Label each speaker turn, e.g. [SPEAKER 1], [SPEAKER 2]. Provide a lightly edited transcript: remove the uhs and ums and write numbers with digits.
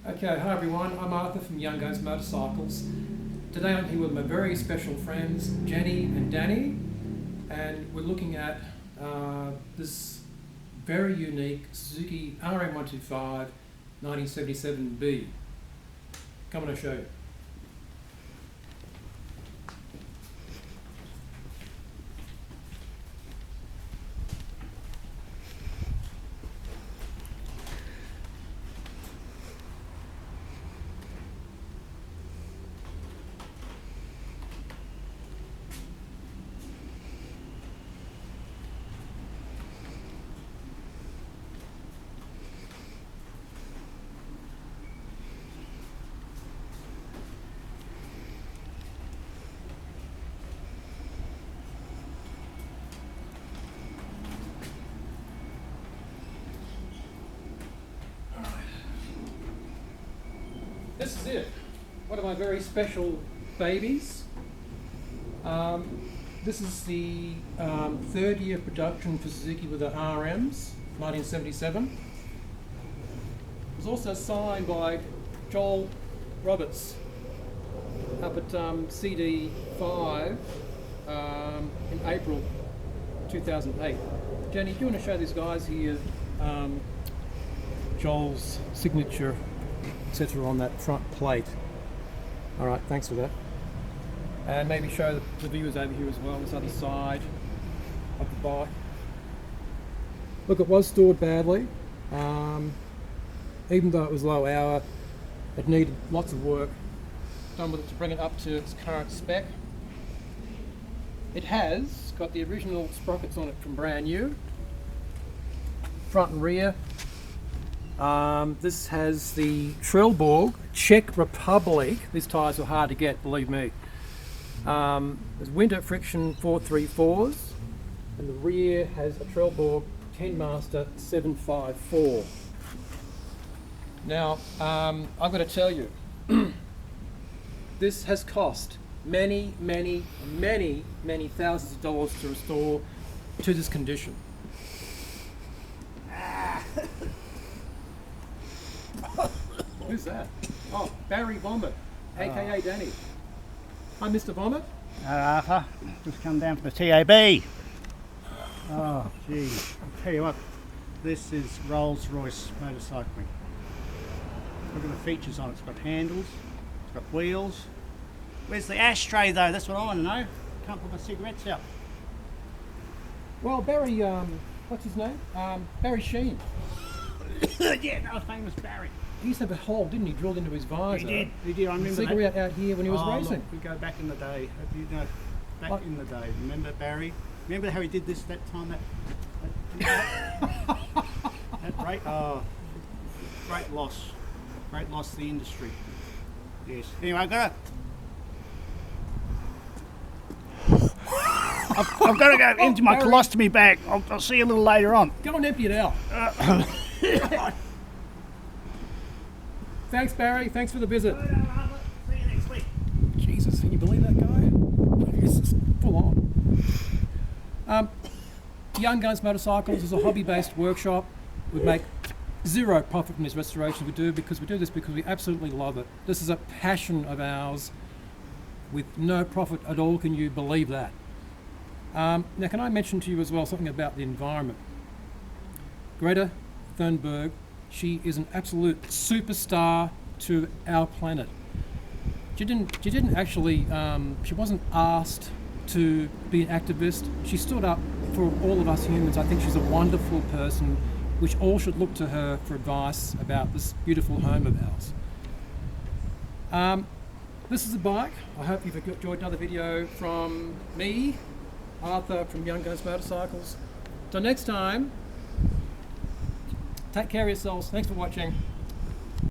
[SPEAKER 1] Okay, hi everyone, I'm Arthur from Young Guns Motorcycles. Today I'm here with my very special friends Jenny and Danny, and we're looking at this very unique Suzuki RM 125 1977B. Come on, I'll show you. This is it, one of my very special babies. This is the third year of production for Suzuki with the RMs, 1977. It was also signed by Joel Roberts up at CD5 in April 2008. Jenny, do you want to show these guys here Joel's signature, etc. on that front plate? All right, thanks for that. And maybe show the viewers over here as well, this other side of the bike. Look, it was stored badly. Even though it was low hour, it needed lots of work done with it to bring it up to its current spec. It has got the original sprockets on it from brand new, front and rear. This has the Trelleborg Czech Republic. These tyres are hard to get, believe me. There's winter friction 434s, and the rear has a Trelleborg 10 Master 754. Now, I've got to tell you, this has cost many thousands of dollars to restore to this condition. Who's that? Oh, Barry Vomit, aka Danny. Hi, Mr. Vomit.
[SPEAKER 2] Arthur, just come down from the TAB. Oh, gee. I'll tell you what, this is Rolls-Royce motorcycling. Look at the features on it. It's got handles, it's got wheels. Where's the ashtray though? That's what I want to know. Can't put my cigarettes out.
[SPEAKER 1] Well, Barry, what's his name? Barry Sheen.
[SPEAKER 2] Yeah, no, famous Barry.
[SPEAKER 1] He used to have a hole, didn't he, drilled into his visor?
[SPEAKER 2] He did, I remember that.
[SPEAKER 1] Cigarette out here when he was racing.
[SPEAKER 2] Look, we go back in the day. You know, back in the day. Remember Barry? Remember how he did this that time? That great loss. Great loss to the industry. Yes. Anyway, I've got to go into my colostomy bag. I'll see you a little later on.
[SPEAKER 1] Go and empty it out. Thanks, Barry. Thanks for the visit.
[SPEAKER 2] See you next week.
[SPEAKER 1] Jesus, can you believe that guy? He's just full on. Young Guns Motorcycles is a hobby-based workshop. We make zero profit from these restorations we do because we absolutely love it. This is a passion of ours with no profit at all. Can you believe that? Now, can I mention to you as well something about the environment? Greta Thunberg, she is an absolute superstar to our planet. She didn't actually, she wasn't asked to be an activist. She stood up for all of us humans. I think she's a wonderful person, which all should look to her for advice about this beautiful home of ours. This is a bike. I hope you've enjoyed another video from me, Arthur from Young Guns Motorcycles. Till next time, take care of yourselves. Thanks for watching.